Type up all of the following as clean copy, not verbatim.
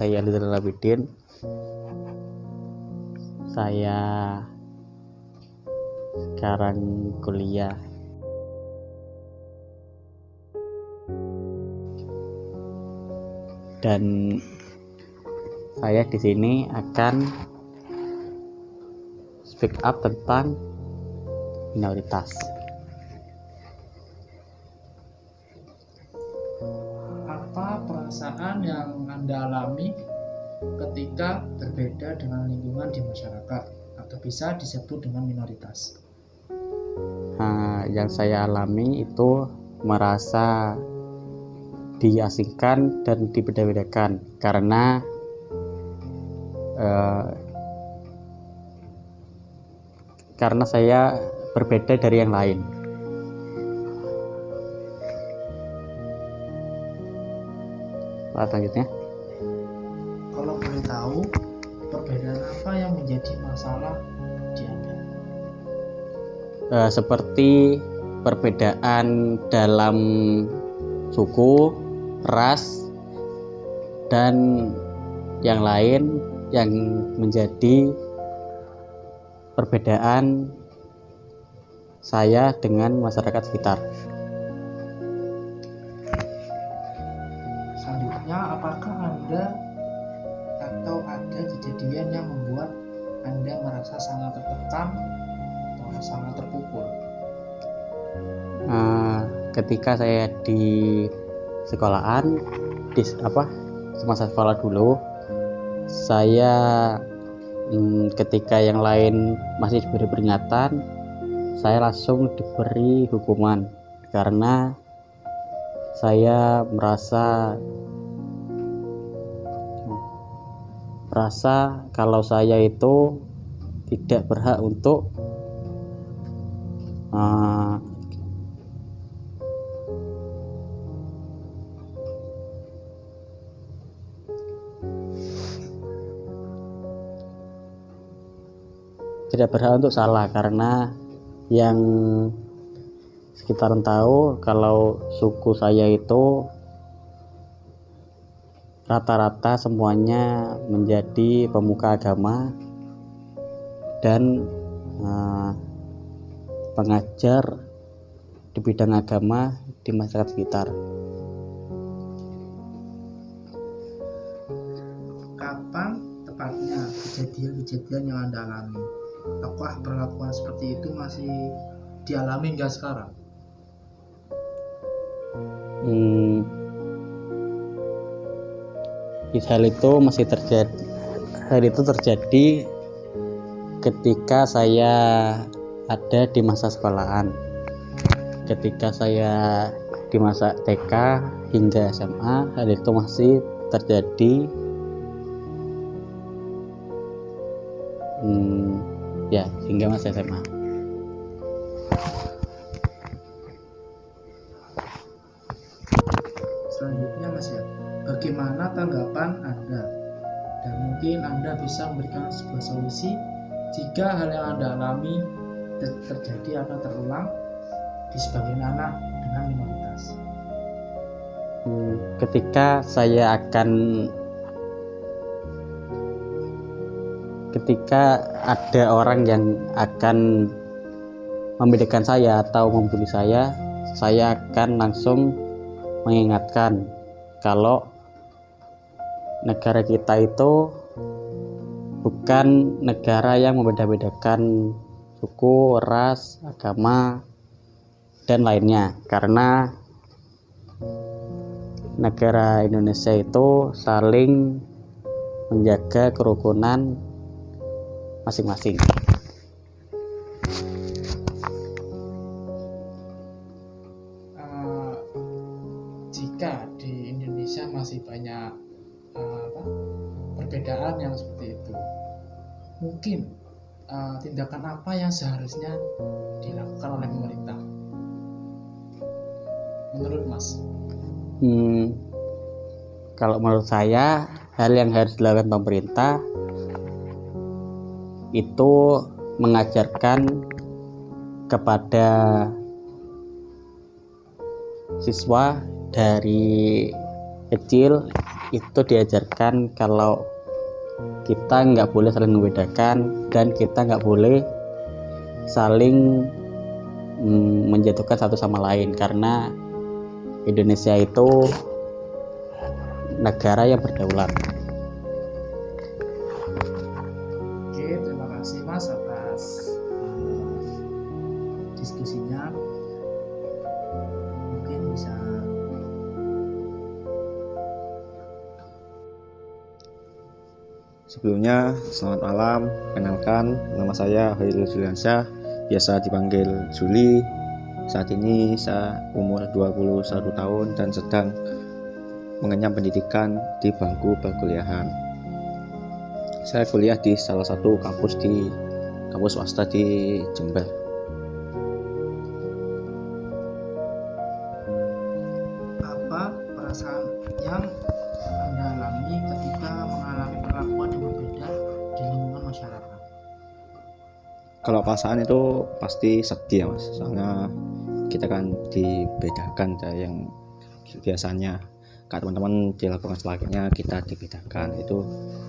saya Rizal Abidin. Saya sekarang kuliah. Dan saya di sini akan speak up tentang minoritas. Apa perasaan yang Anda alami ketika berbeda dengan lingkungan di masyarakat atau bisa disebut dengan minoritas? Yang saya alami itu merasa diasingkan dan dibeda-bedakan karena saya berbeda dari yang lain. Selanjutnya, kalau boleh tahu, perbedaan apa yang menjadi masalah di Anda? Seperti perbedaan dalam suku, ras, dan yang lain yang menjadi perbedaan saya dengan masyarakat sekitar. Selanjutnya, apakah Anda atau ada kejadian yang membuat Anda merasa sangat tertekan atau sangat terpukul? Ketika saya di sekolahan, semasa sekolah dulu, saya ketika yang lain masih diberi peringatan, saya langsung diberi hukuman karena saya merasa kalau saya itu tidak berhak untuk salah, karena yang sekitaran tahu kalau suku saya itu rata-rata semuanya menjadi pemuka agama dan pengajar di bidang agama di masyarakat sekitar. Kapan tepatnya kejadian-kejadian yang Anda alami? Apakah perlakuan seperti itu masih dialami hingga sekarang? Hal itu terjadi ketika saya ada di masa sekolahan. Ketika saya di masa TK hingga SMA, hal itu masih terjadi. Hingga masa SMA. Selanjutnya, Mas ya, bagaimana tanggapan Anda? Dan mungkin Anda bisa memberikan sebuah solusi jika hal yang Anda alami terjadi atau terulang di sebagian anak dengan minoritas. Ketika ada orang yang akan membedakan saya atau membuli saya akan langsung mengingatkan kalau negara kita itu bukan negara yang membeda-bedakan suku, ras, agama, dan lainnya, karena negara Indonesia itu saling menjaga kerukunan masing-masing. Jika di Indonesia masih banyak perbedaan yang seperti itu, mungkin tindakan apa yang seharusnya dilakukan oleh pemerintah menurut Mas? Kalau menurut saya, hal yang harus dilakukan pemerintah itu mengajarkan kepada siswa dari kecil itu diajarkan kalau kita nggak boleh saling membedakan dan kita nggak boleh saling menjatuhkan satu sama lain, karena Indonesia itu negara yang berdaulat. Oke, terima kasih Mas atas diskusinya. Mungkin bisa Sebelumnya, selamat malam. Kenalkan, nama saya Hoirul Juliansyah, biasa dipanggil Juli. Saat ini saya umur 21 tahun dan sedang mengenyam pendidikan di bangku perkuliahan. Saya kuliah di salah satu kampus swasta di Jember. apa perasaan yang Anda alami ketika mengalami perlakuan yang berbeda di lingkungan masyarakat? Kalau perasaan itu pasti sedih ya Mas, soalnya kita kan dibedakan dari yang biasanya teman-teman dilakukan selanjutnya kita dibedakan, itu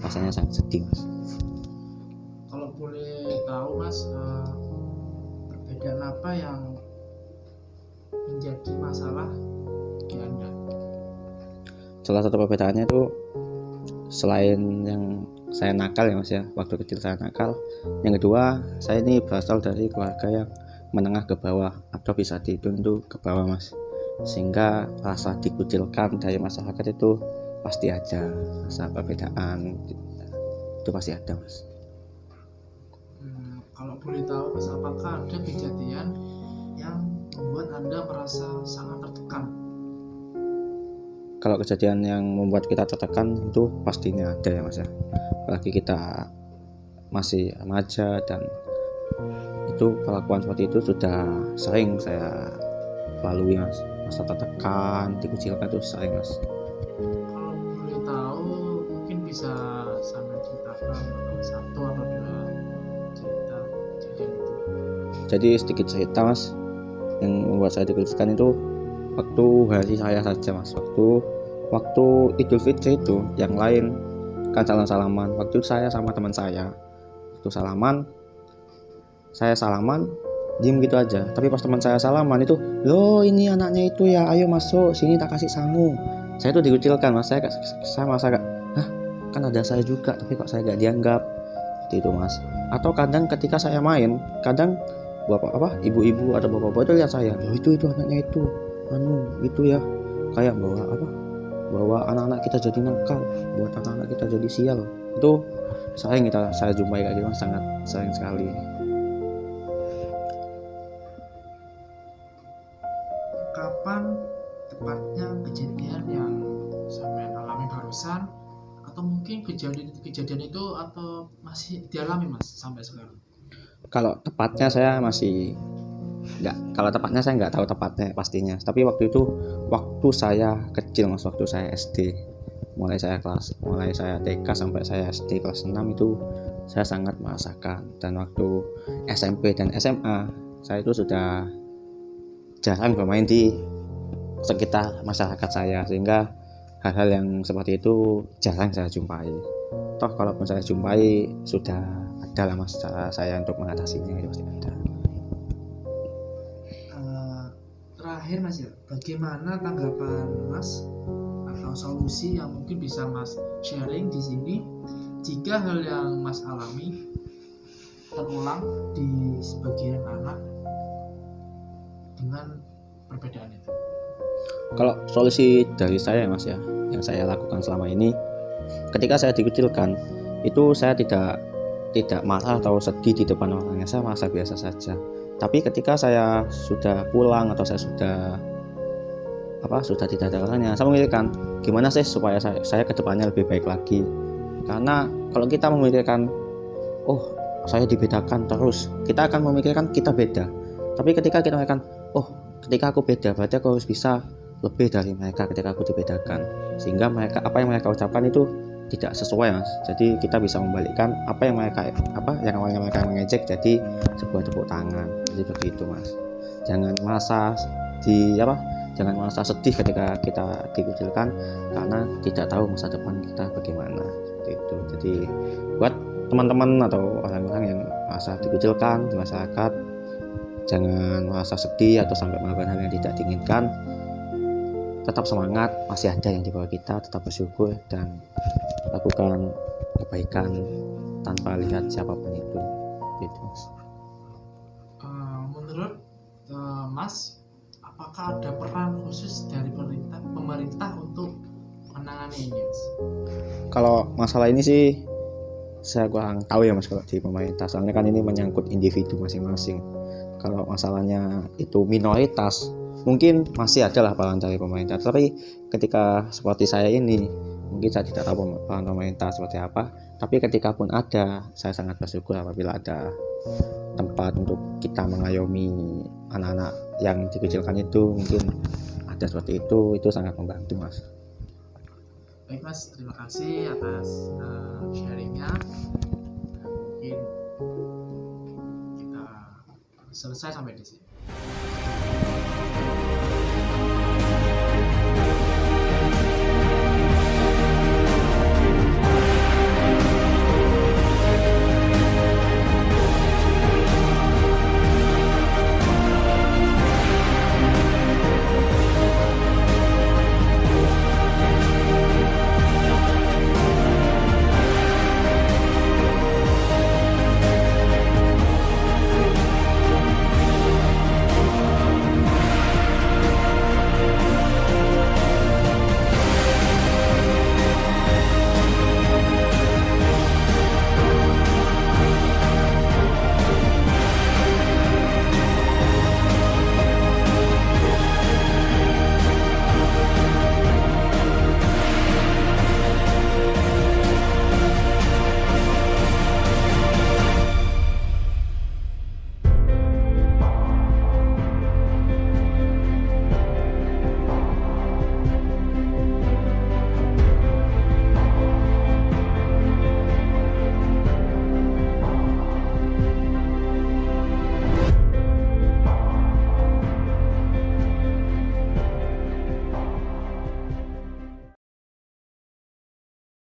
rasanya sangat sedih Mas. Kalau boleh tahu Mas, perbedaan apa yang menjadi masalah di Anda? Salah satu perbedaannya itu selain yang saya nakal ya Mas ya, waktu kecil saya nakal, yang kedua saya ini berasal dari keluarga yang menengah ke bawah atau bisa dihitung itu ke bawah Mas, sehingga rasa dikucilkan dari masyarakat itu pasti ada, rasa perbedaan itu pasti ada Mas. Kalau boleh tahu Mas, apakah ada kejadian yang membuat Anda merasa sangat tertekan? Kalau kejadian yang membuat kita tertekan itu pastinya ada ya Mas ya, apalagi kita masih remaja, dan itu perlakuan seperti itu sudah sering saya lalui Mas. Masa tertekan, dikucilkan itu sering Mas. Kalau boleh tahu mungkin bisa sambil ceritakan satu atau dua cerita kejadian itu. Jadi sedikit cerita Mas, yang membuat saya dikucilkan itu waktu hari saya saja Mas. Waktu Idul Fitri itu yang lain kan salaman. Waktu itu saya sama teman saya, waktu saya salaman diem gitu aja, tapi pas teman saya salaman itu, loh ini anaknya itu ya, ayo masuk sini tak kasih sangu. Saya tuh dikucilkan Mas, saya merasa kayak, hah kan ada saya juga tapi kok saya gak dianggap, seperti itu Mas. Atau kadang ketika saya main, kadang ibu-ibu atau bapak-bapak itu lihat saya, loh itu anaknya itu ya, kayak bawa anak-anak kita jadi nakal, buat anak-anak kita jadi sial. Itu saya jumpai kayak gitu Mas, sangat sering sekali. Kapan tepatnya kejadian yang sampai alami barusan, atau mungkin kejadian itu atau masih dialami Mas sampai sekarang? Kalau tepatnya saya nggak tahu tepatnya pastinya, tapi waktu saya kecil Mas, waktu saya SD, mulai saya TK sampai saya SD kelas 6 itu saya sangat merasakan. Dan waktu SMP dan SMA saya itu sudah jarang bermain di sekitar masyarakat saya, sehingga hal-hal yang seperti itu jarang saya jumpai. Toh kalaupun saya jumpai sudah ada lah Mas cara saya untuk mengatasinya, itu pasti ada. Terakhir Mas ya, bagaimana tanggapan Mas atau solusi yang mungkin bisa Mas sharing di sini jika hal yang Mas alami terulang di sebagian anak dengan perbedaan itu? Kalau solusi dari saya Mas ya, yang saya lakukan selama ini, ketika saya dikucilkan itu saya tidak marah atau sedih di depan orangnya, saya merasa biasa saja. Tapi ketika saya sudah pulang atau saya sudah tidak ada orangnya, saya memikirkan gimana sih supaya saya ke depannya lebih baik lagi. Karena kalau kita memikirkan, oh saya dibedakan terus, kita akan memikirkan kita beda. Tapi ketika kita memikirkan, oh ketika aku beda, berarti aku harus bisa lebih dari mereka ketika aku dibedakan, sehingga apa yang mereka ucapkan itu tidak sesuai Mas. Jadi kita bisa membalikkan apa yang awalnya mereka mengejek jadi sebuah tepuk tangan. Jadi begitu Mas. Jangan merasa jangan merasa sedih ketika kita dikucilkan karena tidak tahu masa depan kita bagaimana, seperti itu. Jadi buat teman-teman atau orang-orang yang merasa dikucilkan di masyarakat, jangan merasa sedih atau sampai melakukan hal yang tidak diinginkan. Tetap semangat, masih ada yang di bawah kita, tetap bersyukur dan lakukan kebaikan tanpa lihat siapapun itu. Gitu. Menurut Mas, apakah ada peran khusus dari pemerintah untuk menangani ini, Mas? Kalau masalah ini sih saya kurang tahu ya Mas kalau di pemerintah, soalnya kan ini menyangkut individu masing-masing. Kalau masalahnya itu minoritas, mungkin masih ada lah peran dari pemerintah. Tapi ketika seperti saya ini, mungkin saya tidak tahu peran pemerintah seperti apa. Tapi ketika pun ada, saya sangat bersyukur apabila ada tempat untuk kita mengayomi anak-anak yang dikucilkan itu. Mungkin ada seperti itu sangat membantu Mas. Baik Mas, terima kasih atas sharingnya. Mungkin kita selesai sampai di sini.